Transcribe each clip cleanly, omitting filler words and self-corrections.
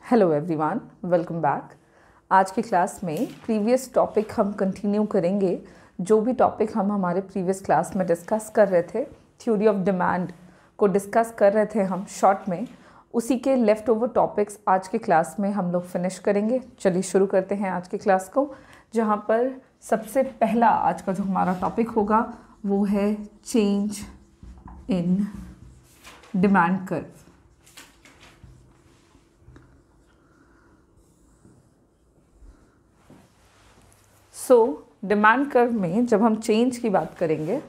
Hello everyone, welcome back. आज की class में प्रीवियस टॉपिक हम कंटिन्यू करेंगे। जो भी टॉपिक हम हमारे प्रीवियस क्लास में डिस्कस कर रहे थे, थ्योरी ऑफ डिमांड को डिस्कस कर रहे थे हम शॉर्ट में, उसी के लेफ़्ट ओवर टॉपिक्स आज की क्लास में हम लोग फिनिश करेंगे। चलिए शुरू करते हैं आज की क्लास को, जहाँ पर सबसे पहला आज का जो हमारा टॉपिक होगा वो है change in demand curve. Demand curve में जब हम चेंज की बात करेंगे,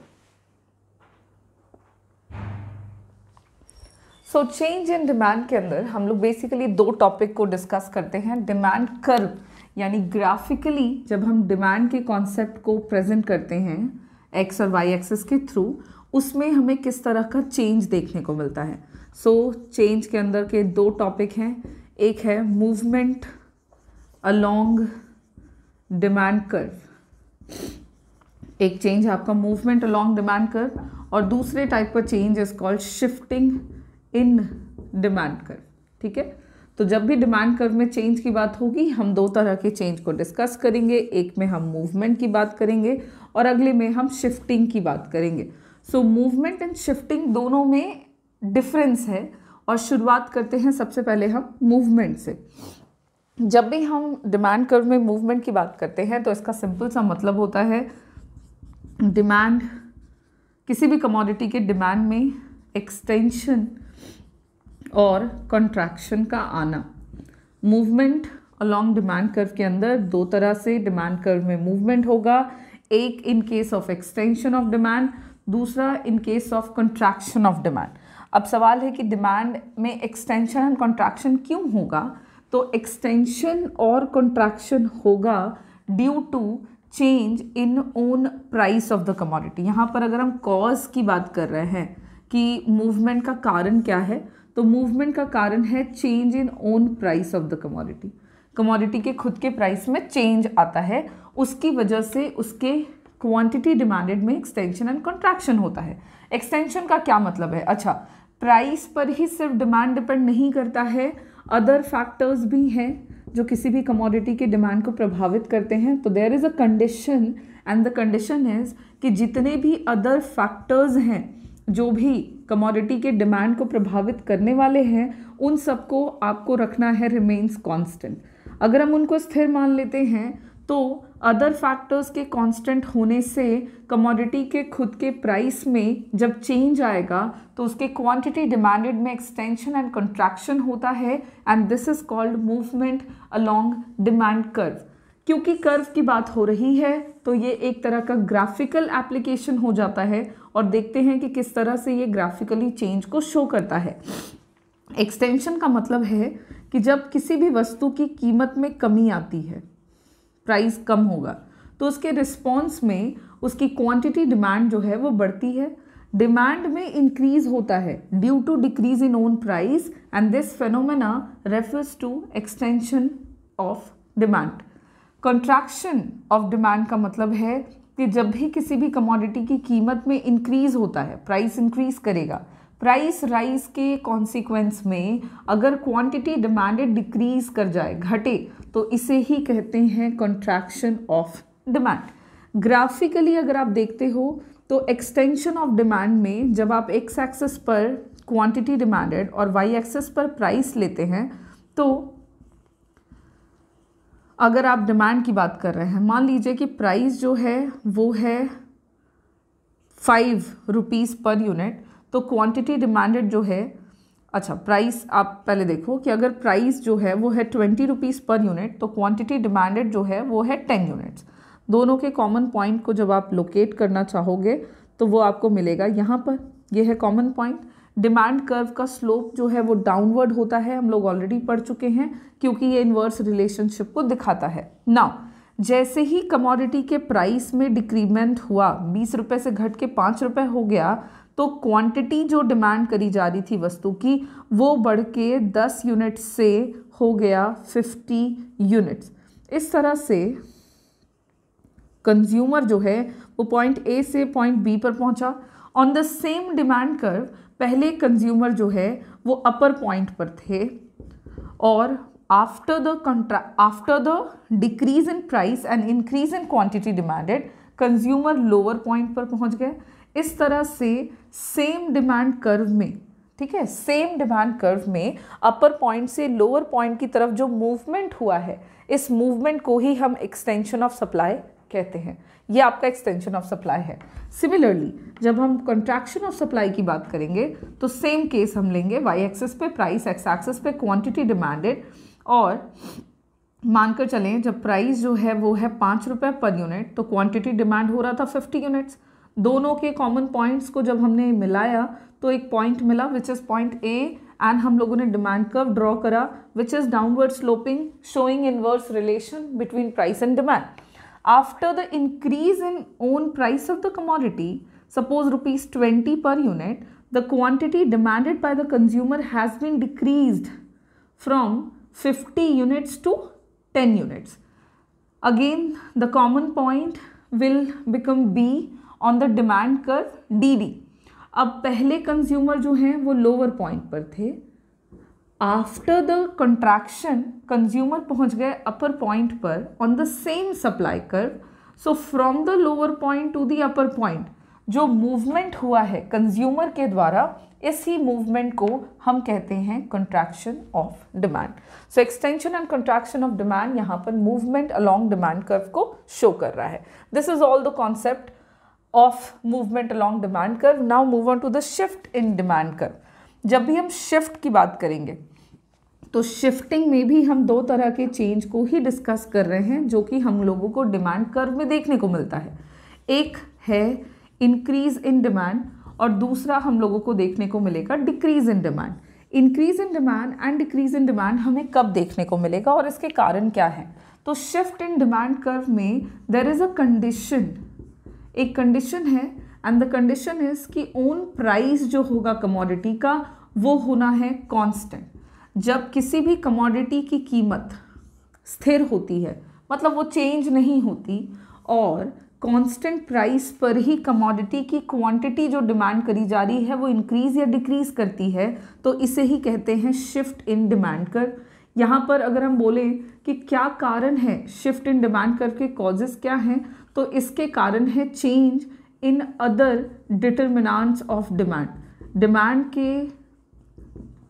चेंज इन डिमांड के अंदर हम लोग बेसिकली दो टॉपिक को डिस्कस करते हैं। डिमांड कर्व यानी ग्राफिकली जब हम डिमांड के कॉन्सेप्ट को प्रेजेंट करते हैं एक्स और वाई एक्सिस के थ्रू, उसमें हमें किस तरह का चेंज देखने को मिलता है। चेंज के अंदर के दो टॉपिक हैं, एक है मूवमेंट अलोंग डिमांड कर्व, एक चेंज है आपका मूवमेंट अलोंग डिमांड कर्व, और दूसरे टाइप का change is called shifting in demand curve. ठीक है, तो जब भी डिमांड कर्व में चेंज की बात होगी, हम दो तरह के चेंज को डिस्कस करेंगे। एक में हम मूवमेंट की बात करेंगे और अगले में हम शिफ्टिंग की बात करेंगे। मूवमेंट एंड शिफ्टिंग दोनों में डिफरेंस है, और शुरुआत करते हैं सबसे पहले हम मूवमेंट से। जब भी हम डिमांड कर्व में मूवमेंट की बात करते हैं तो इसका सिंपल सा मतलब होता है डिमांड, किसी भी कमोडिटी के डिमांड में एक्सटेंशन और कंट्रैक्शन का आना। मूवमेंट अलोंग डिमांड कर्व के अंदर दो तरह से डिमांड कर्व में मूवमेंट होगा, एक in case of extension of demand, दूसरा in case of contraction of demand. अब सवाल है कि डिमांड में एक्सटेंशन एंड कंट्रैक्शन क्यों होगा? तो एक्सटेंशन और कंट्रैक्शन होगा due to change in own price of the commodity. यहाँ पर अगर हम कॉज की बात कर रहे हैं कि मूवमेंट का कारण क्या है, तो मूवमेंट का कारण है change in own price of the commodity. Commodity के खुद के प्राइस में चेंज आता है, उसकी वजह से उसके क्वांटिटी डिमांडेड में एक्सटेंशन एंड कंट्रैक्शन होता है। एक्सटेंशन का क्या मतलब है? अच्छा, प्राइस पर ही सिर्फ डिमांड डिपेंड नहीं करता है, अदर फैक्टर्स भी हैं जो किसी भी कमोडिटी के डिमांड को प्रभावित करते हैं। तो there is a condition, and the condition is कि जितने भी अदर फैक्टर्स हैं जो भी कमोडिटी के डिमांड को प्रभावित करने वाले हैं, उन सबको आपको रखना है रिमेन्स कांस्टेंट। अगर हम उनको स्थिर मान लेते हैं तो अदर फैक्टर्स के कांस्टेंट होने से कमोडिटी के खुद के प्राइस में जब चेंज आएगा तो उसके क्वांटिटी डिमांडेड में एक्सटेंशन एंड कंट्रैक्शन होता है, and this is called movement along demand curve. क्योंकि कर्व की बात हो रही है तो ये एक तरह का ग्राफिकल एप्लीकेशन हो जाता है, और देखते हैं कि किस तरह से ये ग्राफिकली चेंज को शो करता है। एक्सटेंशन का मतलब है कि जब किसी भी वस्तु की कीमत में कमी आती है, प्राइस कम होगा, तो उसके रिस्पॉन्स में उसकी क्वांटिटी डिमांड जो है वो बढ़ती है। डिमांड में इंक्रीज होता है due to decrease in own price, and this phenomena refers to extension of demand. Contraction of demand का मतलब है कि जब भी किसी भी कमोडिटी की कीमत में इंक्रीज होता है, प्राइस इंक्रीज करेगा, प्राइस राइज के कॉन्सिक्वेंस में अगर क्वांटिटी डिमांडेड डिक्रीज कर जाए, घटे, तो इसे ही कहते हैं कंट्रैक्शन ऑफ डिमांड। ग्राफिकली अगर आप देखते हो तो एक्सटेंशन ऑफ डिमांड में जब आप एक्स एक्सिस पर क्वांटिटी डिमांडेड और वाई एक्सिस पर प्राइस लेते हैं, तो अगर आप डिमांड की बात कर रहे हैं, मान लीजिए कि प्राइस जो है वो है 5 रुपीज़ पर यूनिट, तो क्वांटिटी डिमांडेड जो है, अच्छा प्राइस आप पहले देखो कि अगर प्राइस जो है वो है 20 रुपीज़ पर यूनिट, तो क्वांटिटी डिमांडेड जो है वो है 10 यूनिट्स। दोनों के कॉमन पॉइंट को जब आप लोकेट करना चाहोगे तो वो आपको मिलेगा यहाँ पर, ये है कॉमन पॉइंट। डिमांड कर्व का स्लोप जो है वो डाउनवर्ड होता है, हम लोग ऑलरेडी पढ़ चुके हैं, क्योंकि ये इन्वर्स रिलेशनशिप को दिखाता है। नाउ जैसे ही कमोडिटी के प्राइस में डिक्रीमेंट हुआ, 20 रुपये से घट के 5 रुपये हो गया, तो क्वांटिटी जो डिमांड करी जा रही थी वस्तु की, वो बढ़ के 10 यूनिट्स से हो गया 50 यूनिट्स। इस तरह से कंज्यूमर जो है वो पॉइंट ए से पॉइंट बी पर पहुंचा। On the same demand curve पहले कंज्यूमर जो है वो अपर पॉइंट पर थे और after the decrease in price and increase in quantity demanded, consumer lower point पर पहुंच गए। इस तरह से सेम डिमांड कर्व में, ठीक है, सेम डिमांड कर्व में अपर पॉइंट से लोअर पॉइंट की तरफ जो मूवमेंट हुआ है, इस मूवमेंट को ही हम एक्सटेंशन ऑफ सप्लाई कहते हैं। ये आपका एक्सटेंशन ऑफ सप्लाई है। सिमिलरली जब हम कंट्रैक्शन ऑफ सप्लाई की बात करेंगे तो सेम केस हम लेंगे, वाई एक्सिस पे प्राइस, एक्स एक्सिस पे क्वांटिटी डिमांडेड, और मानकर चलें जब प्राइस जो है वो है 5 रुपये पर यूनिट, तो क्वांटिटी डिमांड हो रहा था 50 यूनिट्स। दोनों के कॉमन पॉइंट्स को जब हमने मिलाया तो एक पॉइंट मिला which is point A, and हम लोगों ने डिमांड कर्व ड्रॉ करा which is downward sloping, showing inverse relation between price and demand. After the increase in own price of the commodity, suppose rupees 20 per unit, the quantity demanded by the consumer has been decreased from 50 units to 10 units. Again, the common point will become B on the demand curve DD. अब पहले consumer जो हैं वो lower point पर थे, after the contraction consumer पहुंच गए अपर point पर on the same supply curve. So from the lower point two the upper point जो मूवमेंट हुआ है कंज्यूमर के द्वारा, इसी मूवमेंट को हम कहते हैं contraction of demand. So extension and contraction of demand यहाँ पर मूवमेंट अलोंग डिमांड कर्व को शो कर रहा है। This is all the concept of movement along demand curve. Now move on to the shift in demand curve. जब भी हम shift की बात करेंगे तो शिफ्टिंग में भी हम दो तरह के चेंज को ही डिस्कस कर रहे हैं जो कि हम लोगों को डिमांड कर्व में देखने को मिलता है। एक है इंक्रीज इन डिमांड और दूसरा हम लोगों को देखने को मिलेगा decrease in demand. Increase in demand and decrease in demand हमें कब देखने को मिलेगा और इसके कारण क्या है? तो शिफ्ट इन डिमांड कर्व में देयर इज अ कंडीशन, एक कंडीशन है, एंड द कंडीशन इज कि ओन प्राइस जो होगा कमोडिटी का वो होना है कांस्टेंट। जब किसी भी कमोडिटी की कीमत स्थिर होती है, मतलब वो चेंज नहीं होती, और कांस्टेंट प्राइस पर ही कमोडिटी की क्वांटिटी जो डिमांड करी जा रही है वो इंक्रीज या डिक्रीज करती है, तो इसे ही कहते हैं शिफ्ट इन डिमांड कर्व। यहाँ पर अगर हम बोलें कि क्या कारण है शिफ्ट इन डिमांड कर्व के कॉजेस क्या हैं, तो इसके कारण है change in other determinants of demand. Demand के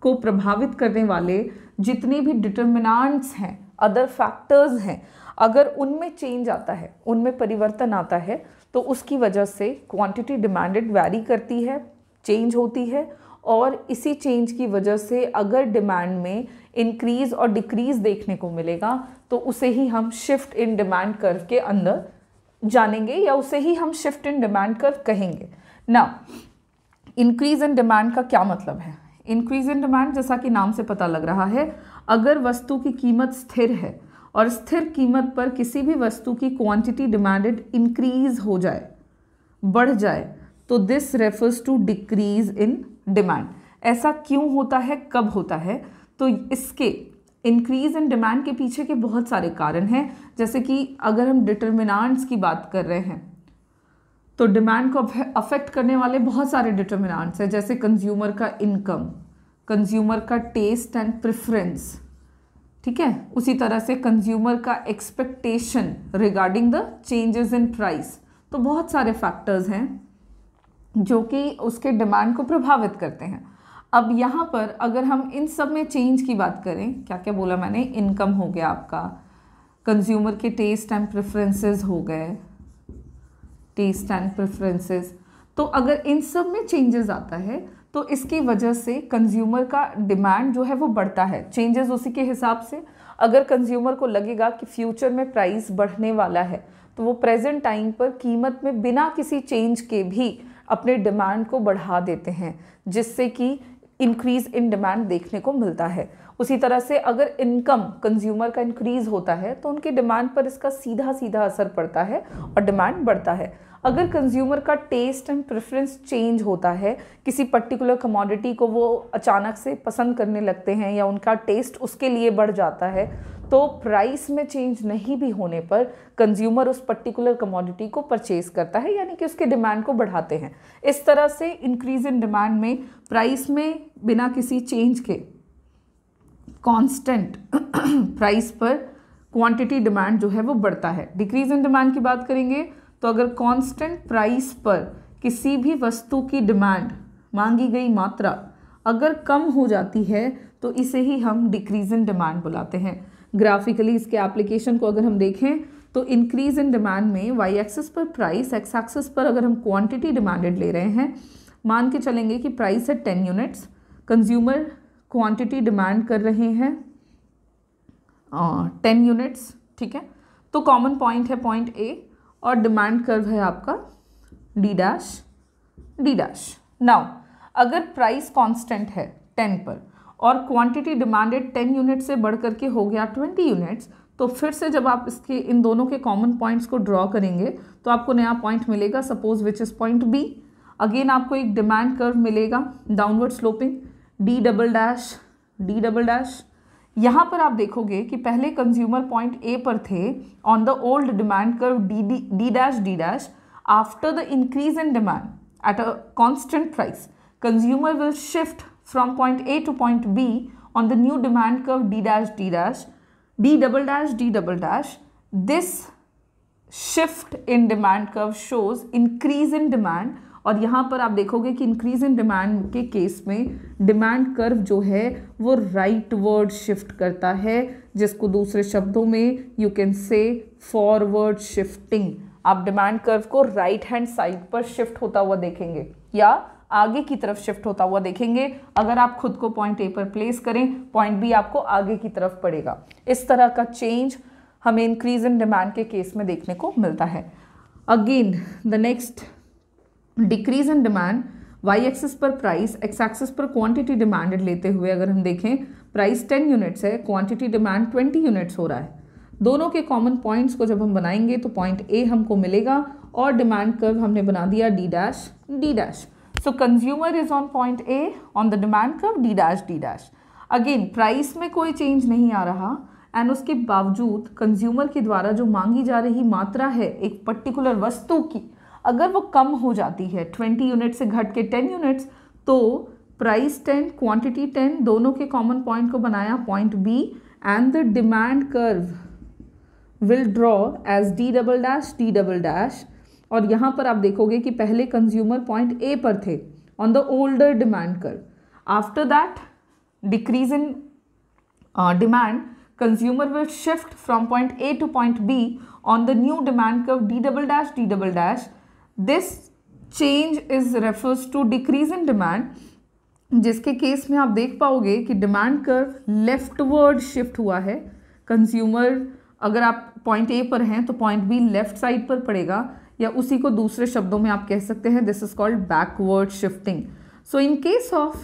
को प्रभावित करने वाले जितने भी डिटरमिनेंट्स हैं, अदर फैक्टर्स हैं, अगर उनमें चेंज आता है, उनमें परिवर्तन आता है, तो उसकी वजह से क्वांटिटी डिमांडेड वैरी करती है, चेंज होती है, और इसी चेंज की वजह से अगर डिमांड में इंक्रीज और डिक्रीज देखने को मिलेगा तो उसे ही हम शिफ्ट इन डिमांड कर्व के अंदर जानेंगे, या उसे ही हम शिफ्ट इन डिमांड कर्व कहेंगे। ना, इंक्रीज इन डिमांड का क्या मतलब है? इंक्रीज इन डिमांड जैसा कि नाम से पता लग रहा है, अगर वस्तु की कीमत स्थिर है और स्थिर कीमत पर किसी भी वस्तु की क्वांटिटी डिमांडेड इंक्रीज हो जाए, बढ़ जाए, तो this refers to decrease in demand. ऐसा क्यों होता है, कब होता है? तो इसके इंक्रीज इन डिमांड के पीछे के बहुत सारे कारण हैं। जैसे कि अगर हम डिटरमिनेंट्स की बात कर रहे हैं तो डिमांड को अफेक्ट करने वाले बहुत सारे डिटरमिनेंट्स हैं, जैसे कंज्यूमर का इनकम, कंज्यूमर का टेस्ट एंड प्रेफरेंस, ठीक है, उसी तरह से कंज्यूमर का expectation regarding the changes in price. तो बहुत सारे फैक्टर्स हैं जो कि उसके डिमांड को प्रभावित करते हैं। अब यहाँ पर अगर हम इन सब में चेंज की बात करें, क्या क्या बोला मैंने, इनकम हो गया आपका, कंज्यूमर के टेस्ट एंड प्रेफरेंसेस हो गए, टेस्ट एंड प्रेफरेंसेस, तो अगर इन सब में चेंजेस आता है तो इसकी वजह से कंज्यूमर का डिमांड जो है वो बढ़ता है, चेंजेस उसी के हिसाब से। अगर कंज्यूमर को लगेगा कि फ्यूचर में प्राइस बढ़ने वाला है तो वो प्रेजेंट टाइम पर कीमत में बिना किसी चेंज के भी अपने डिमांड को बढ़ा देते हैं, जिससे कि इंक्रीज इन डिमांड देखने को मिलता है। उसी तरह से अगर इनकम कंज्यूमर का इंक्रीज होता है तो उनकी डिमांड पर इसका सीधा सीधा असर पड़ता है और डिमांड बढ़ता है। अगर कंज्यूमर का टेस्ट एंड प्रेफरेंस चेंज होता है, किसी पर्टिकुलर कमोडिटी को वो अचानक से पसंद करने लगते हैं या उनका टेस्ट उसके लिए बढ़ जाता है, तो प्राइस में चेंज नहीं भी होने पर कंज्यूमर उस पर्टिकुलर कमोडिटी को परचेज करता है, यानी कि उसके डिमांड को बढ़ाते हैं। इस तरह से इंक्रीज इन डिमांड में प्राइस में बिना किसी चेंज के कांस्टेंट प्राइस पर क्वांटिटी डिमांड जो है वो बढ़ता है। डिक्रीज इन डिमांड की बात करेंगे तो अगर कांस्टेंट प्राइस पर किसी भी वस्तु की डिमांड, मांगी गई मात्रा अगर कम हो जाती है तो इसे ही हम डिक्रीज इन डिमांड बुलाते हैं। ग्राफिकली इसके एप्लीकेशन को अगर हम देखें तो इंक्रीज इन डिमांड में वाई एक्सिस पर प्राइस, एक्स एक्सिस पर अगर हम क्वांटिटी डिमांडेड ले रहे हैं, मान के चलेंगे कि प्राइस है 10 यूनिट्स, कंज्यूमर क्वांटिटी डिमांड कर रहे हैं 10 यूनिट्स, ठीक है। तो कॉमन पॉइंट है पॉइंट ए और डिमांड कर्व है आपका D dash D dash. Now अगर प्राइस कांस्टेंट है 10 पर और क्वांटिटी डिमांडेड 10 यूनिट से बढ़ करके हो गया 20 यूनिट्स, तो फिर से जब आप इसके इन दोनों के कॉमन पॉइंट्स को ड्रॉ करेंगे तो आपको नया पॉइंट मिलेगा, suppose which is point B. Again आपको एक डिमांड कर्व मिलेगा downward sloping D double dash D double dash. यहाँ पर आप देखोगे कि पहले कंज्यूमर पॉइंट ए पर थे on the old demand curve D dash. After the increase in demand at a constant price, consumer will shift from point A to point B on the new demand curve D dash D dash D double dash D double dash. This shift in demand curve shows increase in demand और यहाँ पर आप देखोगे कि increase in demand के case में demand curve जो है वो rightward shift करता है, जिसको दूसरे शब्दों में you can say forward shifting। आप demand curve को right hand side पर shift होता हुआ देखेंगे या आगे की तरफ शिफ्ट होता हुआ देखेंगे। अगर आप खुद को पॉइंट ए पर प्लेस करें, पॉइंट बी आपको आगे की तरफ पड़ेगा। इस तरह का चेंज हमें इंक्रीज इन डिमांड के केस में देखने को मिलता है। Again the next decrease in demand, Y axis पर प्राइस, एक्स एक्सिस पर क्वांटिटी डिमांडेड लेते हुए अगर हम देखें, प्राइस 10 यूनिट्स है, क्वांटिटी डिमांड 20 यूनिट्स हो रहा है। दोनों के कॉमन पॉइंट्स को जब हम बनाएंगे तो पॉइंट ए हमको मिलेगा और डिमांड कर्व हमने बना दिया D dash D dash. So consumer is on point A on the demand curve D dash D dash. Again price में कोई चेंज नहीं आ रहा एंड उसके बावजूद कंज्यूमर के द्वारा जो मांगी जा रही मात्रा है एक पर्टिकुलर वस्तु की, अगर वो कम हो जाती है 20 यूनिट से घट के 10 यूनिट्स, तो प्राइस 10 क्वांटिटी 10 दोनों के कॉमन पॉइंट को बनाया point B and the demand curve will draw as D double dash D double dash. और यहाँ पर आप देखोगे कि पहले कंज्यूमर पॉइंट ए पर थे on the older demand curve. After that decrease in demand, consumer will shift from point A to point B on the new demand curve D double dash D double dash. This change is refers to decrease in demand, जिसके case में आप देख पाओगे कि demand curve leftward shift हुआ है। Consumer, अगर आप पॉइंट ए पर हैं तो पॉइंट बी लेफ्ट साइड पर पड़ेगा, या उसी को दूसरे शब्दों में आप कह सकते हैं this is called backward shifting. So in case of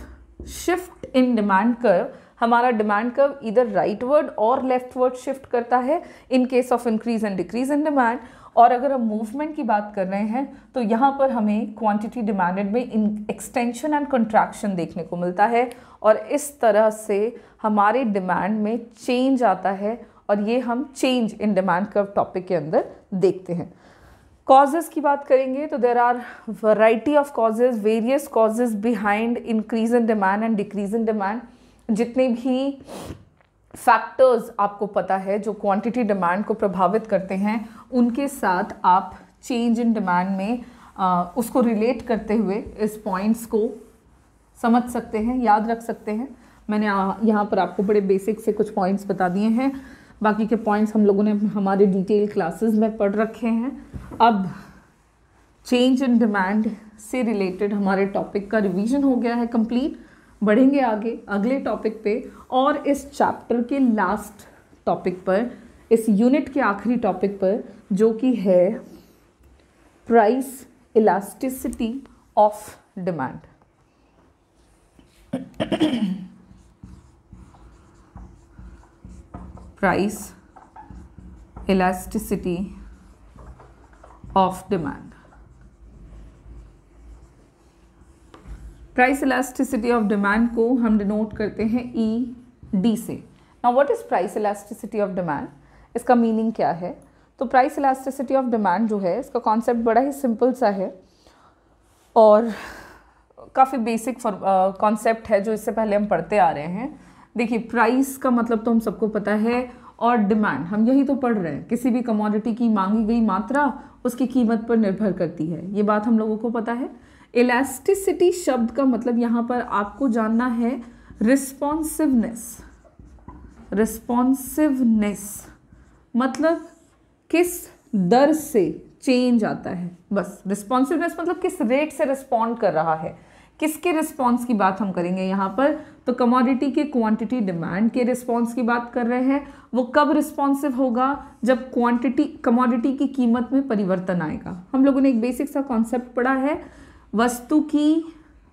shift in demand curve, हमारा डिमांड कर्व इधर राइटवर्ड और लेफ्टवर्ड शिफ्ट करता है इन case of increase and decrease in demand. और अगर हम मूवमेंट की बात कर रहे हैं तो यहाँ पर हमें क्वांटिटी डिमांडेड में एक्सटेंशन एंड कंट्रैक्शन देखने को मिलता है और इस तरह से हमारे डिमांड में चेंज आता है और ये हम change in demand curve topic के अंदर देखते हैं। कॉजेज़ की बात करेंगे तो there are variety of causes, various causes behind increase in demand and decrease in demand. जितने भी फैक्टर्स आपको पता है जो क्वांटिटी डिमांड को प्रभावित करते हैं, उनके साथ आप चेंज इन डिमांड में उसको रिलेट करते हुए इस पॉइंट्स को समझ सकते हैं, याद रख सकते हैं। मैंने यहाँ पर आपको बड़े बेसिक से कुछ पॉइंट्स बता दिए हैं, बाकी के पॉइंट्स हम लोगों ने हमारे डिटेल क्लासेस में पढ़ रखे हैं। अब चेंज इन डिमांड से रिलेटेड हमारे टॉपिक का रिवीजन हो गया है कंप्लीट। बढ़ेंगे आगे अगले टॉपिक पे और इस चैप्टर के लास्ट टॉपिक पर, इस यूनिट के आखिरी टॉपिक पर, जो कि है price elasticity of demand. Price elasticity of demand. Price elasticity of demand को हम डिनोट करते हैं ED से। Now what is price elasticity of demand? इसका मीनिंग क्या है? तो प्राइस इलास्टिसिटी ऑफ डिमांड जो है, इसका कॉन्सेप्ट बड़ा ही सिंपल सा है और काफ़ी बेसिक कॉन्सेप्ट है जो इससे पहले हम पढ़ते आ रहे हैं। देखिए प्राइस का मतलब तो हम सबको पता है, और डिमांड हम यही तो पढ़ रहे हैं, किसी भी कमोडिटी की मांगी गई मात्रा उसकी कीमत पर निर्भर करती है, ये बात हम लोगों को पता है। इलास्टिसिटी शब्द का मतलब यहाँ पर आपको जानना है रिस्पॉन्सिवनेस। रिस्पॉन्सिवनेस मतलब किस दर से चेंज आता है, बस। रिस्पॉन्सिवनेस मतलब किस रेट से रिस्पॉन्ड कर रहा है, किसके रिस्पॉन्स की बात हम करेंगे यहाँ पर, तो कमोडिटी के क्वांटिटी डिमांड के रिस्पॉन्स की बात कर रहे हैं। वो कब रिस्पॉन्सिव होगा, जब क्वांटिटी कमोडिटी की कीमत में परिवर्तन आएगा। हम लोगों ने एक बेसिक सा कॉन्सेप्ट पढ़ा है, वस्तु की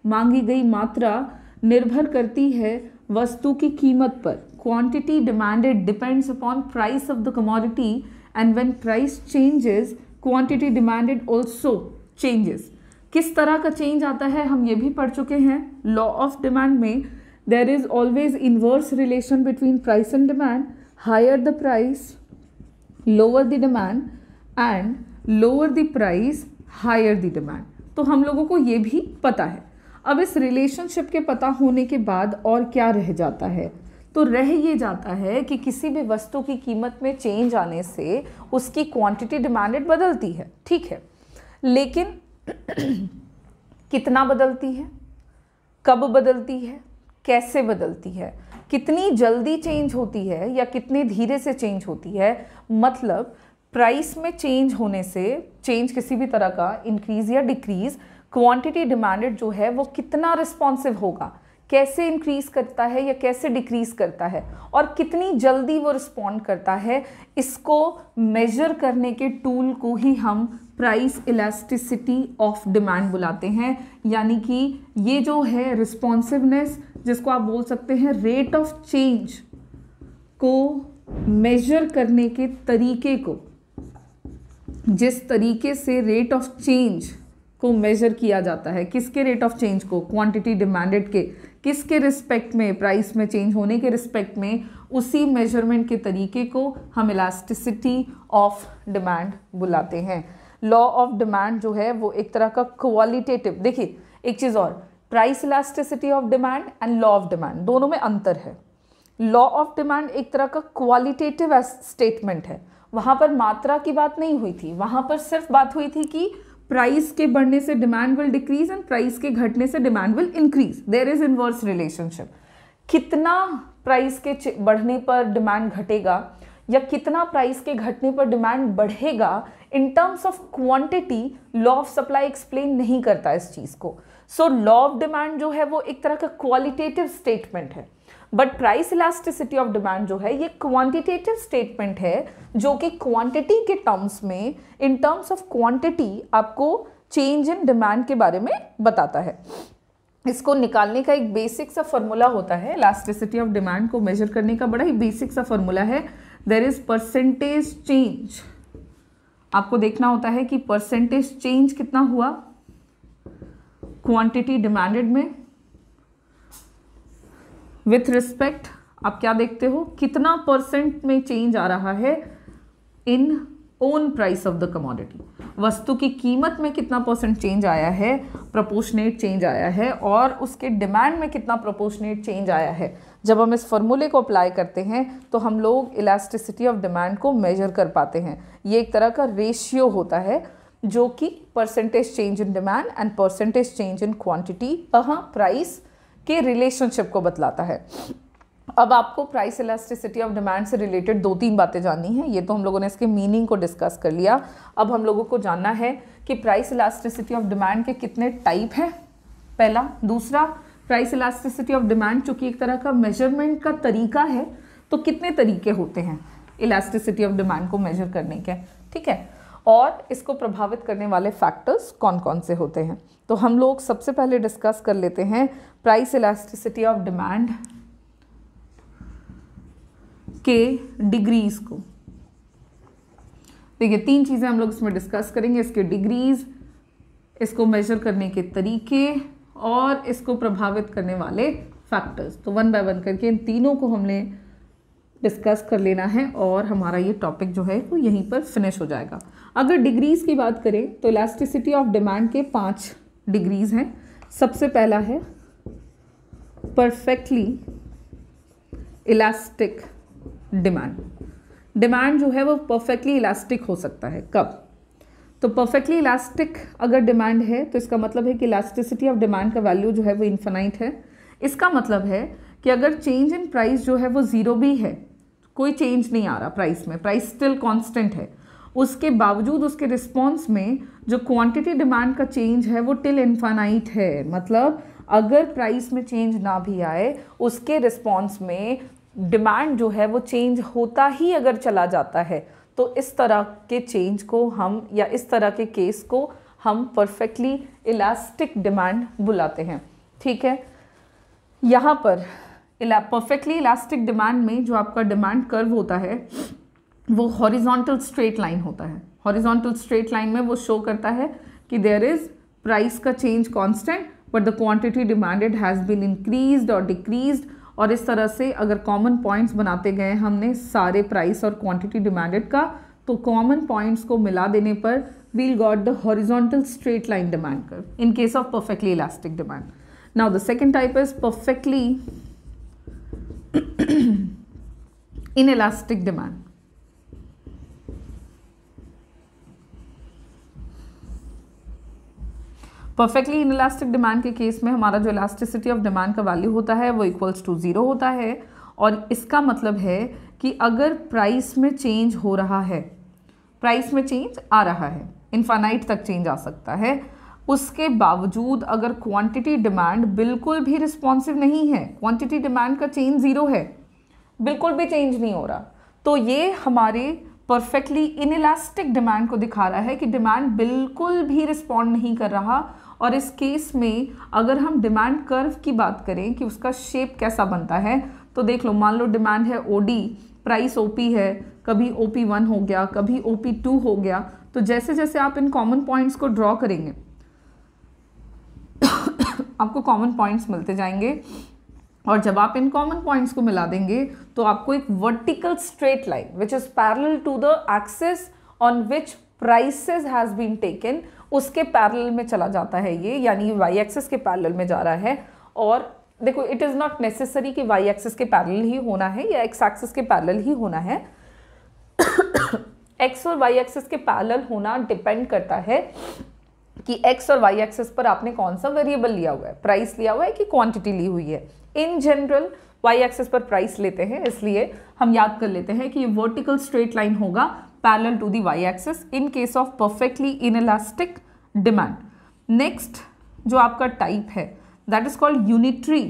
मांगी गई मात्रा निर्भर करती है वस्तु की कीमत पर। Quantity demanded depends upon price of the commodity and when price changes quantity demanded also changes. किस तरह का चेंज आता है हम ये भी पढ़ चुके हैं। लॉ ऑफ डिमांड में there is always inverse relation between price and demand. Higher the price lower the demand and lower the price higher the demand. तो हम लोगों को ये भी पता है। अब इस रिलेशनशिप के पता होने के बाद और क्या रह जाता है, तो रह ये जाता है कि किसी भी वस्तु की कीमत में चेंज आने से उसकी क्वांटिटी डिमांडेड बदलती है, ठीक है, लेकिन कितना बदलती है, कब बदलती है, कैसे बदलती है, कितनी जल्दी चेंज होती है या कितने धीरे से चेंज होती है। मतलब प्राइस में चेंज होने से, चेंज किसी भी तरह का इंक्रीज या डिक्रीज, क्वांटिटी डिमांडेड जो है वो कितना रिस्पॉन्सिव होगा, कैसे इंक्रीज करता है या कैसे डिक्रीज करता है, और कितनी जल्दी वो रिस्पॉन्ड करता है, इसको मेजर करने के टूल को ही हम प्राइस इलास्टिसिटी ऑफ डिमांड बुलाते हैं। यानी कि ये जो है रिस्पॉन्सिवनेस, जिसको आप बोल सकते हैं रेट ऑफ चेंज को मेजर करने के तरीके को, जिस तरीके से रेट ऑफ चेंज को मेजर किया जाता है, किसके रेट ऑफ चेंज को, क्वांटिटी डिमांडेड के, किसके रिस्पेक्ट में, प्राइस में चेंज होने के रिस्पेक्ट में, उसी मेजरमेंट के तरीके को हम इलास्टिसिटी ऑफ डिमांड बुलाते हैं। लॉ ऑफ डिमांड जो है वो एक तरह का क्वालिटेटिव, देखिए एक चीज़ और, price elasticity of demand and law of demand दोनों में अंतर है। लॉ ऑफ डिमांड एक तरह का क्वालिटेटिव स्टेटमेंट है, वहाँ पर मात्रा की बात नहीं हुई थी, वहाँ पर सिर्फ बात हुई थी कि प्राइस के बढ़ने से demand will decrease and price के घटने से demand will increase. There is inverse relationship. कितना प्राइस के बढ़ने पर डिमांड घटेगा या कितना प्राइस के घटने पर डिमांड बढ़ेगा, in terms of quantity law of supply explain नहीं करता इस चीज को। सो लॉ ऑफ डिमांड जो है वो एक तरह का क्वालिटेटिव स्टेटमेंट है, but price elasticity of demand जो है ये क्वांटिटेटिव स्टेटमेंट है, जो कि क्वांटिटी के टर्म्स में, इन टर्म्स ऑफ क्वांटिटी आपको चेंज इन डिमांड के बारे में बताता है। इसको निकालने का एक बेसिक सा फॉर्मूला होता है, इलास्टिसिटी ऑफ डिमांड को मेजर करने का बड़ा ही बेसिक सा फॉर्मूला है, देयर इज परसेंटेज चेंज। आपको देखना होता है कि परसेंटेज चेंज कितना हुआ क्वांटिटी डिमांडेड में, विथ रिस्पेक्ट आप क्या देखते हो, कितना परसेंट में चेंज आ रहा है इन own price of the commodity, वस्तु की कीमत में कितना परसेंट चेंज आया है, प्रोपोर्शनेट चेंज आया है, और उसके डिमांड में कितना प्रोपोर्शनेट चेंज आया है। जब हम इस फॉर्मूले को अप्लाई करते हैं तो हम लोग इलास्टिसिटी ऑफ डिमांड को मेजर कर पाते हैं। ये एक तरह का रेशियो होता है जो कि percentage change in demand and percentage change in quantity price के रिलेशनशिप को बतलाता है। अब आपको प्राइस इलास्टिसिटी ऑफ डिमांड से रिलेटेड 2-3 बातें जाननी है। ये तो हम लोगों ने इसके मीनिंग को डिस्कस कर लिया। अब हम लोगों को जानना है कि प्राइस इलास्टिसिटी ऑफ डिमांड के कितने टाइप हैं, पहला। दूसरा, प्राइस इलास्टिसिटी ऑफ डिमांड चूंकि एक तरह का मेजरमेंट का तरीका है, तो कितने तरीके होते हैं इलास्टिसिटी ऑफ डिमांड को मेजर करने के, ठीक है, और इसको प्रभावित करने वाले फैक्टर्स कौन कौन से होते हैं। तो हम लोग सबसे पहले डिस्कस कर लेते हैं प्राइस इलास्टिसिटी ऑफ डिमांड के डिग्रीज को। देखिए 3 चीज़ें हम लोग इसमें डिस्कस करेंगे, इसके डिग्रीज, इसको मेजर करने के तरीके और इसको प्रभावित करने वाले फैक्टर्स। तो 1 बाय 1 करके इन तीनों को हमने डिस्कस कर लेना है और हमारा ये टॉपिक जो है वो यहीं पर फिनिश हो जाएगा। अगर डिग्रीज की बात करें तो इलास्टिसिटी ऑफ डिमांड के 5 डिग्रीज हैं। सबसे पहला है परफेक्टली इलास्टिक डिमांड। डिमांड जो है वो परफेक्टली इलास्टिक हो सकता है कब? तो परफेक्टली इलास्टिक अगर डिमांड है तो इसका मतलब है कि इलास्टिसिटी ऑफ डिमांड का वैल्यू जो है वो इन्फिनाइट है। इसका मतलब है कि अगर चेंज इन प्राइस जो है वो ज़ीरो भी है, कोई चेंज नहीं आ रहा प्राइस में, प्राइस स्टिल कांस्टेंट है, उसके बावजूद उसके रिस्पॉन्स में जो क्वांटिटी डिमांड का चेंज है वो टिल इन्फिनाइट है। मतलब अगर प्राइस में चेंज ना भी आए, उसके रिस्पॉन्स में डिमांड जो है वो चेंज होता ही अगर चला जाता है, तो इस तरह के चेंज को हम, या इस तरह के केस को हम परफेक्टली इलास्टिक डिमांड बुलाते हैं। ठीक है, यहाँ पर परफेक्टली इलास्टिक डिमांड में जो आपका डिमांड कर्व होता है वो हॉरिजॉन्टल स्ट्रेट लाइन होता है। हॉरिजॉन्टल स्ट्रेट लाइन में वो शो करता है कि देयर इज प्राइस का change constant but the quantity demanded has been increased और डिक्रीज्ड, और इस तरह से अगर कॉमन पॉइंट्स बनाते गए हमने सारे प्राइस और क्वांटिटी डिमांडेड का, तो कॉमन पॉइंट्स को मिला देने पर we'll got the horizontal straight line demand curve in case of perfectly elastic demand. Now the second type is perfectly inelastic demand. Perfectly inelastic demand के केस में हमारा जो इलास्टिसिटी ऑफ डिमांड का value होता है वो इक्वल्स टू 0 होता है, और इसका मतलब है कि अगर प्राइस में चेंज हो रहा है, प्राइस में चेंज आ रहा है, इनफाइनाइट तक चेंज आ सकता है, उसके बावजूद अगर क्वांटिटी डिमांड बिल्कुल भी रिस्पॉन्सिव नहीं है, क्वांटिटी डिमांड का चेंज 0 है, बिल्कुल भी चेंज नहीं हो रहा, तो ये हमारे परफेक्टली इनइलास्टिक डिमांड को दिखा रहा है कि डिमांड बिल्कुल भी रिस्पॉन्ड नहीं कर रहा। और इस केस में अगर हम डिमांड कर्व की बात करें कि उसका शेप कैसा बनता है, तो देख लो, मान लो डिमांड है ओडी, प्राइस ओपी है, कभी OP1 हो गया, कभी OP2 हो गया, तो जैसे जैसे आप इन कॉमन पॉइंट्स को ड्रॉ करेंगे आपको कॉमन पॉइंट्स मिलते जाएंगे, और जब आप इन कॉमन पॉइंट्स को मिला देंगे तो आपको एक vertical straight line which is parallel to the axis on which prices has been taken, उसके पैरेलल में चला जाता है ये, यानी वाई एक्सिस के पैरेलल में जा रहा है। और देखो, इट इज़ नॉट नेसेसरी कि वाई एक्सिस के पैरेलल ही होना है या एक्स एक्सिस के पैरेलल ही होना है। एक्स और वाई एक्सिस के पैरेलल होना डिपेंड करता है कि एक्स और वाई एक्सिस पर आपने कौन सा वेरिएबल लिया हुआ है, प्राइस लिया हुआ है कि क्वांटिटी ली हुई है। इन जनरल वाई एक्सिस पर प्राइस लेते हैं, इसलिए हम याद कर लेते हैं कि ये वर्टिकल स्ट्रेट लाइन होगा parallel to the Y axis in case of perfectly inelastic demand. Next जो आपका टाइप है that is called unitary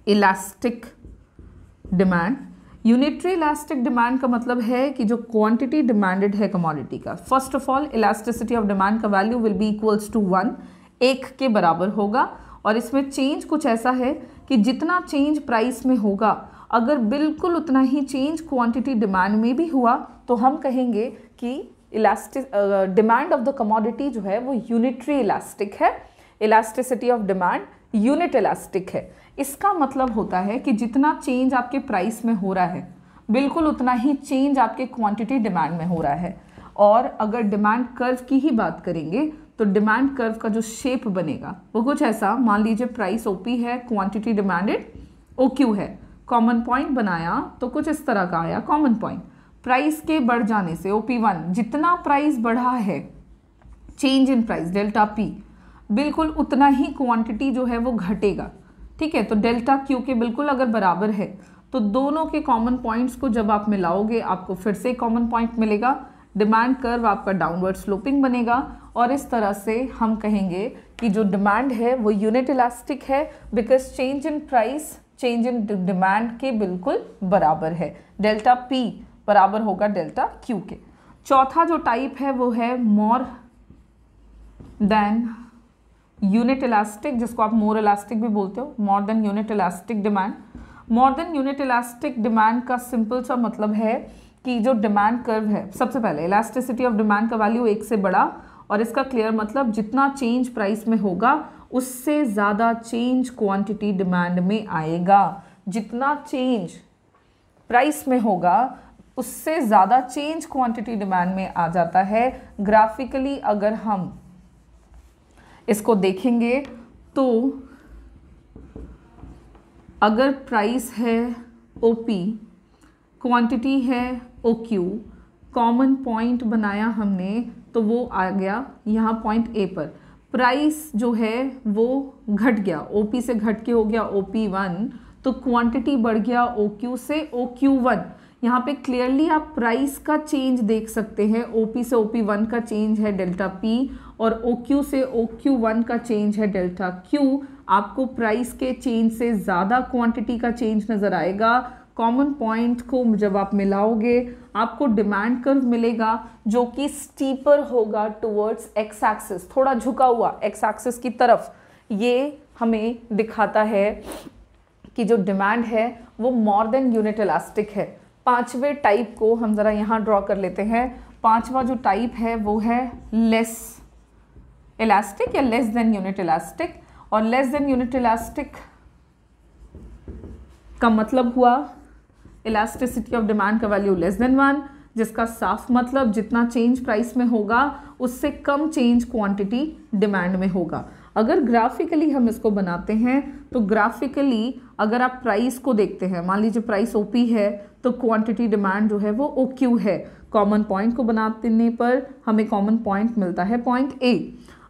elastic demand. Unitary elastic demand का मतलब है कि जो क्वांटिटी डिमांडेड है कमोडिटी का, first of all elasticity of demand का value will be equals to 1, 1 के बराबर होगा। और इसमें चेंज कुछ ऐसा है कि जितना चेंज प्राइस में होगा, अगर बिल्कुल उतना ही चेंज क्वांटिटी डिमांड में भी हुआ, तो हम कहेंगे कि elastic demand of the commodity जो है वो यूनिटरी इलास्टिक है, elasticity of demand unit elastic है। इसका मतलब होता है कि जितना चेंज आपके प्राइस में हो रहा है, बिल्कुल उतना ही चेंज आपके क्वांटिटी डिमांड में हो रहा है। और अगर डिमांड कर्व की ही बात करेंगे तो डिमांड कर्व का जो शेप बनेगा वो कुछ ऐसा, मान लीजिए प्राइस ओपी है, क्वांटिटी डिमांडेड OQ है, कॉमन पॉइंट बनाया तो कुछ इस तरह का आया कॉमन पॉइंट। प्राइस के बढ़ जाने से OP1, जितना प्राइस बढ़ा है, change in price delta P, बिल्कुल उतना ही क्वांटिटी जो है वो घटेगा। ठीक है, तो डेल्टा Q के बिल्कुल अगर बराबर है तो दोनों के कॉमन पॉइंट्स को जब आप मिलाओगे आपको फिर से कॉमन पॉइंट मिलेगा, डिमांड कर्व आपका डाउनवर्ड स्लोपिंग बनेगा, और इस तरह से हम कहेंगे कि जो डिमांड है वो यूनिट इलास्टिक है because change in price change in demand के बिल्कुल बराबर है। डेल्टा P बराबर होगा डेल्टा Q के। चौथा जो टाइप है वो है मोर देन यूनिट इलास्टिक, जिसको आप मोर इलास्टिक भी बोलते हो, more than unit elastic demand. More than unit elastic demand का सिंपल सा मतलब है कि जो डिमांड कर्व है, सबसे पहले इलास्टिसिटी ऑफ डिमांड का वैल्यू 1 से बड़ा, और इसका क्लियर मतलब जितना चेंज प्राइस में होगा उससे ज़्यादा चेंज क्वांटिटी डिमांड में आएगा। जितना चेंज प्राइस में होगा उससे ज़्यादा चेंज क्वांटिटी डिमांड में आ जाता है। ग्राफिकली अगर हम इसको देखेंगे तो अगर प्राइस है OP, क्वांटिटी है OQ, कॉमन पॉइंट बनाया हमने तो वो आ गया यहाँ पॉइंट A पर। प्राइस जो है वो घट गया, OP से घट के हो गया OP1, तो क्वांटिटी बढ़ गया OQ से OQ1। यहाँ पे क्लियरली आप प्राइस का चेंज देख सकते हैं, OP से OP1 का चेंज है डेल्टा P और OQ से OQ1 का चेंज है डेल्टा Q। आपको प्राइस के चेंज से ज़्यादा क्वांटिटी का चेंज नज़र आएगा। कॉमन पॉइंट को जब आप मिलाओगे आपको डिमांड कर्व मिलेगा जो कि स्टीपर होगा टुवर्ड्स एक्स एक्सिस, थोड़ा झुका हुआ एक्स एक्सिस की तरफ। ये हमें दिखाता है कि जो डिमांड है वो मोर देन यूनिट इलास्टिक है। पांचवें टाइप को हम ज़रा यहाँ ड्रॉ कर लेते हैं। पांचवा जो टाइप है वो है लेस इलास्टिक या लेस देन यूनिट इलास्टिक। और लेस देन यूनिट इलास्टिक का मतलब हुआ इलास्टिसिटी ऑफ डिमांड का वैल्यू लेस देन 1, जिसका साफ मतलब जितना चेंज प्राइस में होगा उससे कम चेंज क्वांटिटी डिमांड में होगा। अगर ग्राफिकली हम इसको बनाते हैं तो ग्राफिकली अगर आप प्राइस को देखते हैं, मान लीजिए प्राइस OP है तो क्वांटिटी डिमांड जो है वो OQ है। कॉमन पॉइंट को बनाने पर हमें कॉमन पॉइंट मिलता है point A।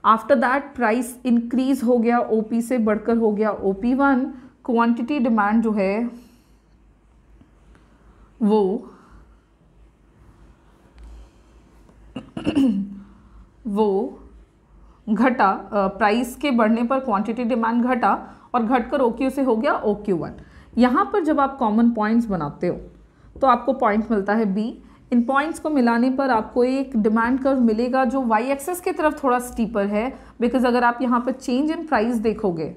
After that price increase हो गया, OP से बढ़कर हो गया OP1, क्वांटिटी डिमांड जो है वो घटा, प्राइस के बढ़ने पर क्वांटिटी डिमांड घटा और घटकर OQ से हो गया OQ1। यहाँ पर जब आप कॉमन पॉइंट्स बनाते हो तो आपको पॉइंट मिलता है B। इन पॉइंट्स को मिलाने पर आपको एक डिमांड कर्व मिलेगा जो y एक्सिस की तरफ थोड़ा स्टीपर है, बिकॉज अगर आप यहाँ पर चेंज इन प्राइस देखोगे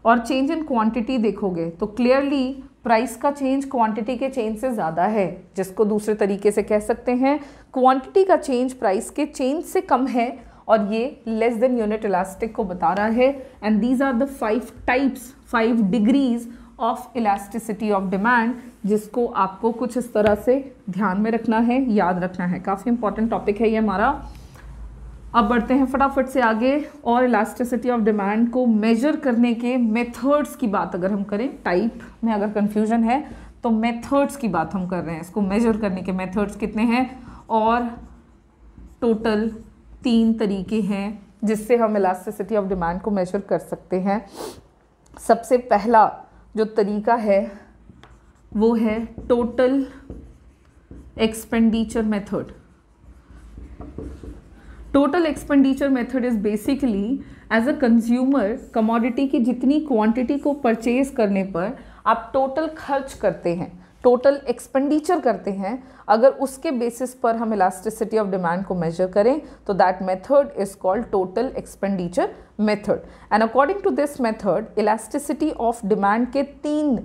और चेंज इन क्वांटिटी देखोगे तो क्लियरली प्राइस का चेंज क्वांटिटी के चेंज से ज़्यादा है, जिसको दूसरे तरीके से कह सकते हैं क्वांटिटी का चेंज प्राइस के चेंज से कम है और ये लेस देन यूनिट इलास्टिक को बता रहा है। And these are the 5 types, 5 degrees of elasticity of demand, जिसको आपको कुछ इस तरह से ध्यान में रखना है, याद रखना है। काफ़ी इंपॉर्टेंट टॉपिक है ये हमारा। अब बढ़ते हैं फटाफट से आगे। और इलास्टिसिटी ऑफ डिमांड को मेजर करने के मेथड्स की बात अगर हम करें, टाइप में अगर कन्फ्यूजन है तो मेथड्स की बात हम कर रहे हैं। इसको मेजर करने के मेथड्स कितने हैं, और टोटल 3 तरीके हैं जिससे हम इलास्टिसिटी ऑफ डिमांड को मेजर कर सकते हैं। सबसे पहला जो तरीका है वो है total expenditure method. Total expenditure method is basically as a consumer commodity की जितनी क्वांटिटी को परचेज करने पर आप टोटल खर्च करते हैं, टोटल एक्सपेंडिचर करते हैं, अगर उसके बेसिस पर हम इलास्टिसिटी ऑफ डिमांड को मेजर करें तो that method is called total expenditure method. And according to this method elasticity of demand के 3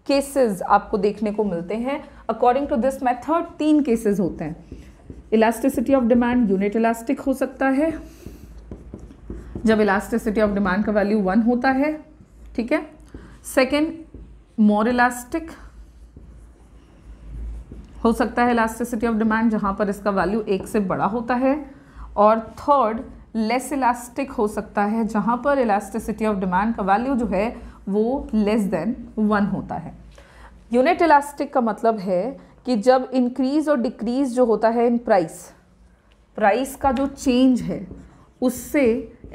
केसेस आपको देखने को मिलते हैं। According to this method 3 cases होते हैं। Elasticity of demand unit elastic हो सकता है जब इलास्टिसिटी ऑफ डिमांड का वैल्यू 1 होता है, ठीक है। सेकेंड, मोर इलास्टिक हो सकता है इलास्टिसिटी ऑफ डिमांड जहां पर इसका वैल्यू 1 से बड़ा होता है। और थर्ड, लेस इलास्टिक हो सकता है जहां पर इलास्टिसिटी ऑफ डिमांड का वैल्यू जो है वो लेस देन 1 होता है। यूनिट इलास्टिक का मतलब है कि जब इंक्रीज और डिक्रीज जो होता है इन प्राइस का जो चेंज है उससे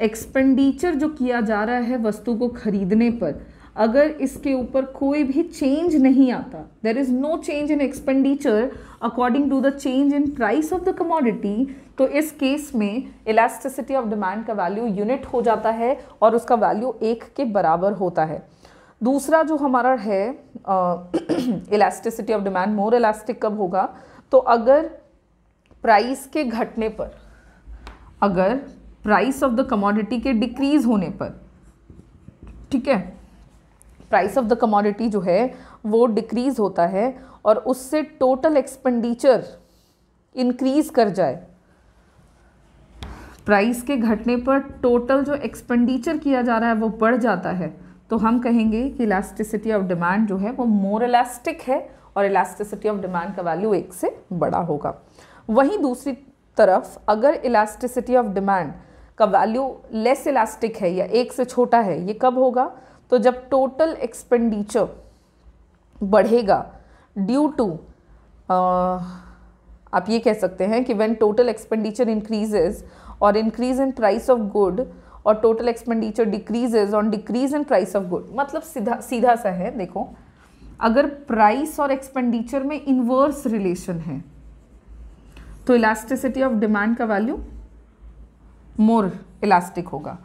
एक्सपेंडिचर जो किया जा रहा है वस्तु को खरीदने पर, अगर इसके ऊपर कोई भी चेंज नहीं आता, there is no change in expenditure according to the change in price of the commodity, तो इस केस में इलास्टिसिटी ऑफ डिमांड का वैल्यू यूनिट हो जाता है और उसका वैल्यू 1 के बराबर होता है। दूसरा जो हमारा है elasticity of demand more elastic कब होगा, तो अगर प्राइस के घटने पर, अगर प्राइस ऑफ द कमोडिटी के डिक्रीज होने पर, ठीक है, प्राइस ऑफ द कमोडिटी जो है वो डिक्रीज होता है और उससे टोटल एक्सपेंडिचर इंक्रीज कर जाए, प्राइस के घटने पर टोटल जो एक्सपेंडिचर किया जा रहा है वो बढ़ जाता है, तो हम कहेंगे कि इलास्टिसिटी ऑफ डिमांड जो है वो मोर इलास्टिक है और इलास्टिसिटी ऑफ डिमांड का वैल्यू 1 से बड़ा होगा। वहीं दूसरी तरफ अगर इलास्टिसिटी ऑफ डिमांड का वैल्यू लेस इलास्टिक है या 1 से छोटा है, ये कब होगा, तो जब टोटल एक्सपेंडिचर बढ़ेगा ड्यू टू, आप ये कह सकते हैं कि व्हेन टोटल एक्सपेंडिचर इंक्रीजेज और increase in price of good और total expenditure decreases on decrease in price of good. मतलब सीधा सा है, देखो अगर प्राइस और एक्सपेंडिचर में इन्वर्स रिलेशन है तो इलास्टिसिटी ऑफ डिमांड का वैल्यू मोर इलास्टिक होगा।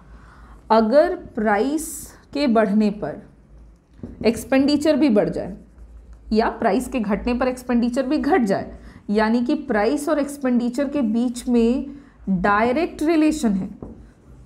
अगर प्राइस के बढ़ने पर एक्सपेंडिचर भी बढ़ जाए या प्राइस के घटने पर एक्सपेंडिचर भी घट जाए, यानी कि प्राइस और एक्सपेंडिचर के बीच में डायरेक्ट रिलेशन है,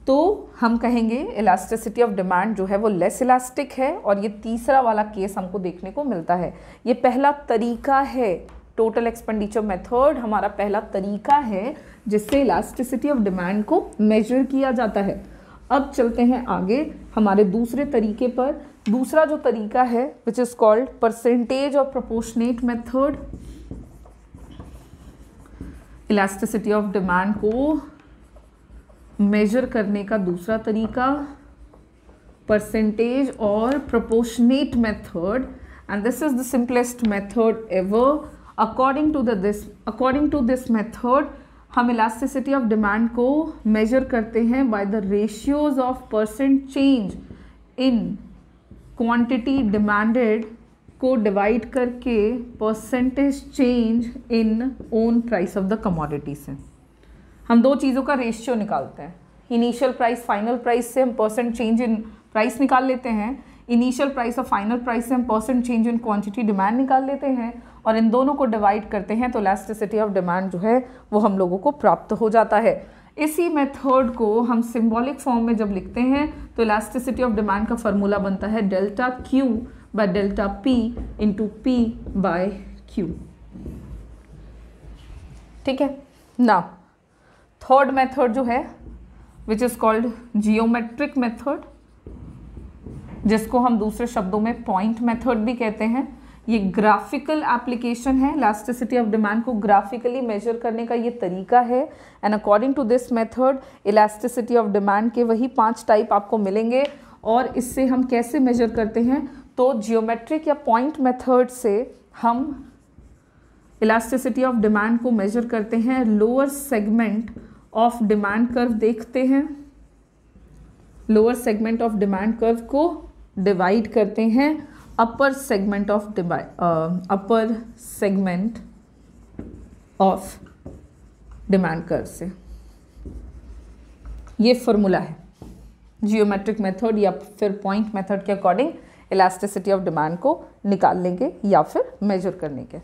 तो हम कहेंगे इलास्टिसिटी ऑफ डिमांड जो है वो लेस इलास्टिक है। और ये तीसरा वाला केस हमको देखने को मिलता है। ये पहला तरीका है, टोटल एक्सपेंडिचर मेथड हमारा पहला तरीका है जिससे इलास्टिसिटी ऑफ डिमांड को मेजर किया जाता है। अब चलते हैं आगे हमारे दूसरे तरीके पर। दूसरा जो तरीका है which is called percentage of proportionate method. Elasticity of demand को मेजर करने का दूसरा तरीका परसेंटेज और proportionate method, and this is the simplest method ever. According to this method हम इलास्टिसिटी ऑफ डिमांड को मेजर करते हैं by the ratios of percent change in quantity demanded को डिवाइड करके percentage change in own price of the commodity से हम दो चीज़ों का रेशियो निकालते हैं। इनिशियल प्राइस फाइनल प्राइस से हम परसेंट चेंज इन प्राइस निकाल लेते हैं, इनिशियल प्राइस और फाइनल प्राइस से हम percent change in quantity demand निकाल लेते हैं, और इन दोनों को डिवाइड करते हैं तो इलास्टिसिटी ऑफ डिमांड जो है वो हम लोगों को प्राप्त हो जाता है। इसी मेथड को हम सिंबॉलिक फॉर्म में जब लिखते हैं तो इलास्टिसिटी ऑफ डिमांड का फॉर्मूला बनता है delta Q by delta P into P by Q। ठीक है ना। थर्ड मेथड जो है which is called geometric method, जिसको हम दूसरे शब्दों में पॉइंट मेथड भी कहते हैं। ये ग्राफिकल एप्लीकेशन है, इलास्टिसिटी ऑफ डिमांड को ग्राफिकली मेजर करने का ये तरीका है। And according to this method elasticity of demand के वही 5 टाइप आपको मिलेंगे। और इससे हम कैसे मेजर करते हैं तो जियोमेट्रिक या पॉइंट मेथड से हम इलास्टिसिटी ऑफ डिमांड को मेजर करते हैं। Lower segment of demand curve देखते हैं, lower segment of demand curve को डिवाइड करते हैं upper segment of demand curve से। ये फॉर्मूला है जियोमेट्रिक मेथड या फिर पॉइंट मेथड के अकॉर्डिंग इलास्टिसिटी ऑफ डिमांड को निकाल लेंगे या फिर मेजर करने के।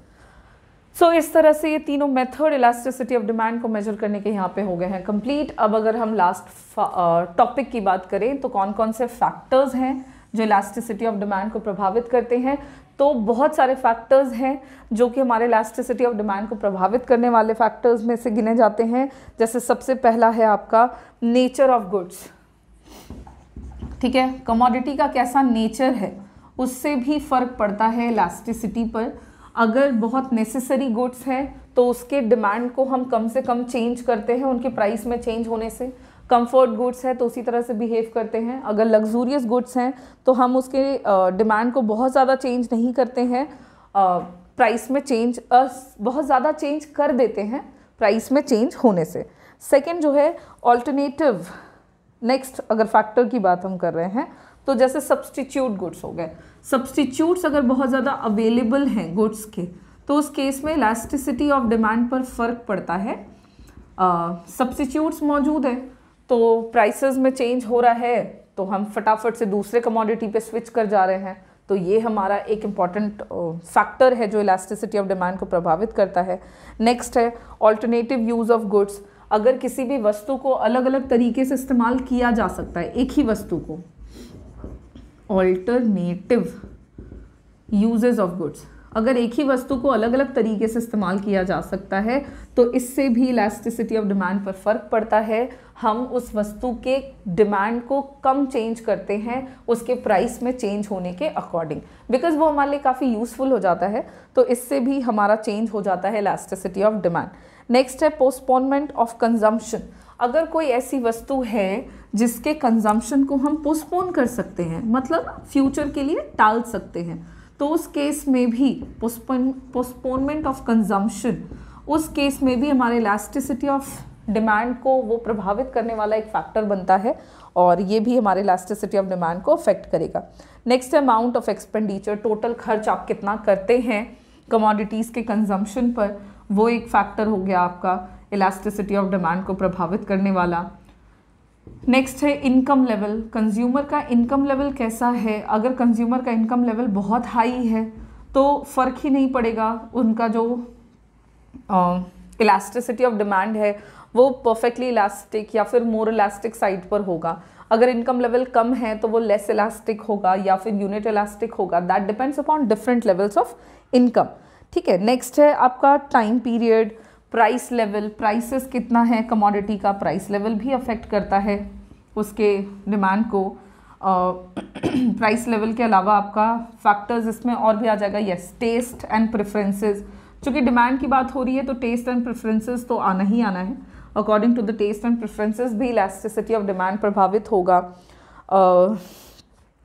सो इस तरह से ये तीनों मेथड इलास्टिसिटी ऑफ डिमांड को मेजर करने के यहाँ पे हो गए हैं कंप्लीट। अब अगर हम लास्ट टॉपिक की बात करें तो कौन कौन से फैक्टर्स हैं जो इलास्टिसिटी ऑफ डिमांड को प्रभावित करते हैं, तो बहुत सारे फैक्टर्स हैं जो कि हमारे इलास्टिसिटी ऑफ डिमांड को प्रभावित करने वाले फैक्टर्स में से गिने जाते हैं। जैसे सबसे पहला है आपका नेचर ऑफ गुड्स। ठीक है, कमोडिटी का कैसा नेचर है उससे भी फर्क पड़ता है इलास्टिसिटी पर। अगर बहुत नेसेसरी गुड्स हैं तो उसके डिमांड को हम कम से कम चेंज करते हैं उनके प्राइस में चेंज होने से। कंफर्ट गुड्स है तो उसी तरह से बिहेव करते हैं। अगर लग्जूरियस गुड्स हैं तो हम उसके डिमांड को बहुत ज़्यादा चेंज नहीं करते हैं, प्राइस में चेंज बहुत ज़्यादा चेंज कर देते हैं प्राइस में चेंज होने से। सेकंड जो है ऑल्टरनेटिव। नेक्स्ट अगर फैक्टर की बात हम कर रहे हैं तो जैसे सब्सटीट्यूट गुड्स हो गए। सब्सटीट्यूट्स अगर बहुत ज़्यादा अवेलेबल हैं गुड्स के तो उस केस में इलास्टिसिटी ऑफ डिमांड पर फर्क पड़ता है। सब्सटीट्यूट्स मौजूद है तो प्राइसेस में चेंज हो रहा है तो हम फटाफट से दूसरे कमोडिटी पे स्विच कर जा रहे हैं, तो ये हमारा एक इम्पॉर्टेंट फैक्टर है जो इलास्टिसिटी ऑफ डिमांड को प्रभावित करता है। नेक्स्ट है ऑल्टरनेटिव यूज़ ऑफ गुड्स। अगर किसी भी वस्तु को अलग अलग तरीके से इस्तेमाल किया जा सकता है, एक ही वस्तु को, ऑल्टरनेटिव यूजेस ऑफ गुड्स, अगर एक ही वस्तु को अलग अलग तरीके से इस्तेमाल किया जा सकता है तो इससे भी इलास्टिसिटी ऑफ डिमांड पर फर्क पड़ता है। हम उस वस्तु के डिमांड को कम चेंज करते हैं उसके प्राइस में चेंज होने के अकॉर्डिंग, बिकॉज वो हमारे लिए काफ़ी यूज़फुल हो जाता है, तो इससे भी हमारा चेंज हो जाता है इलास्टिसिटी ऑफ डिमांड। नेक्स्ट है पोस्टपोनमेंट ऑफ कंजम्पशन। अगर कोई ऐसी वस्तु है जिसके कंजम्पशन को हम पोस्टपोन कर सकते हैं, मतलब फ्यूचर के लिए टाल सकते हैं, तो उस केस में भी पोस्टपोनमेंट ऑफ कंजम्पशन, उस केस में भी हमारे इलास्टिसिटी ऑफ डिमांड को वो प्रभावित करने वाला एक फैक्टर बनता है और ये भी हमारे इलास्टिसिटी ऑफ डिमांड को अफेक्ट करेगा। Next amount of expenditure, total खर्च आप कितना करते हैं कमोडिटीज़ के कंजम्पशन पर, वो एक फैक्टर हो गया आपका इलास्टिसिटी ऑफ डिमांड को प्रभावित करने वाला। नेक्स्ट है इनकम लेवल, कंज्यूमर का इनकम लेवल कैसा है। अगर कंज्यूमर का इनकम लेवल बहुत हाई है तो फ़र्क ही नहीं पड़ेगा, उनका जो इलास्टिसिटी ऑफ डिमांड है वो परफेक्टली इलास्टिक या फिर मोर इलास्टिक साइड पर होगा। अगर इनकम लेवल कम है तो वो लेस इलास्टिक होगा या फिर यूनिट इलास्टिक होगा। That depends upon different levels of income. ठीक है, नेक्स्ट है आपका time period, price level, prices कितना है कमोडिटी का, प्राइस लेवल भी अफेक्ट करता है उसके डिमांड को। प्राइस लेवल के अलावा आपका फैक्टर्स इसमें और भी आ जाएगा, यस, टेस्ट एंड प्रेफरेंसेस। चूँकि डिमांड की बात हो रही है तो टेस्ट एंड प्रेफरेंसेस तो आना ही आना है। According to the taste and preferences भी इलास्टिसिटी ऑफ डिमांड प्रभावित होगा।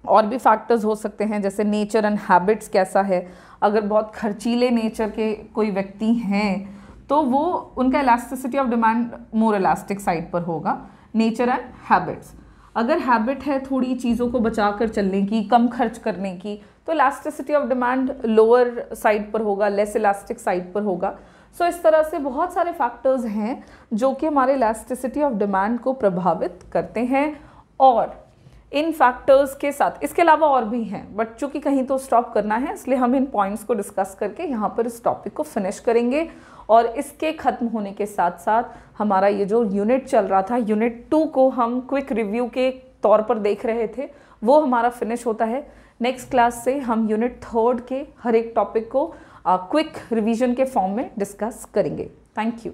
और भी फैक्टर्स हो सकते हैं जैसे नेचर एंड हैबिट्स कैसा है। अगर बहुत खर्चीले नेचर के कोई व्यक्ति हैं तो वो उनका elasticity of demand more elastic side पर होगा, नेचर एंड हैबिट्स। अगर हैबिट है थोड़ी चीज़ों को बचा कर चलने की, कम खर्च करने की, तो elasticity of demand lower side पर होगा, लेस इलास्टिक साइड पर होगा। सो इस तरह से बहुत सारे फैक्टर्स हैं जो कि हमारे इलास्टिसिटी ऑफ डिमांड को प्रभावित करते हैं। और इन फैक्टर्स के साथ इसके अलावा और भी हैं, बट चूंकि कहीं तो स्टॉप करना है इसलिए हम इन पॉइंट्स को डिस्कस करके यहाँ पर इस टॉपिक को फिनिश करेंगे। और इसके ख़त्म होने के साथ साथ हमारा ये जो यूनिट चल रहा था, यूनिट 2 को हम क्विक रिव्यू के तौर पर देख रहे थे, वो हमारा फिनिश होता है। नेक्स्ट क्लास से हम यूनिट 3 के हर एक टॉपिक को क्विक रिवीजन के फॉर्म में डिस्कस करेंगे। Thank you.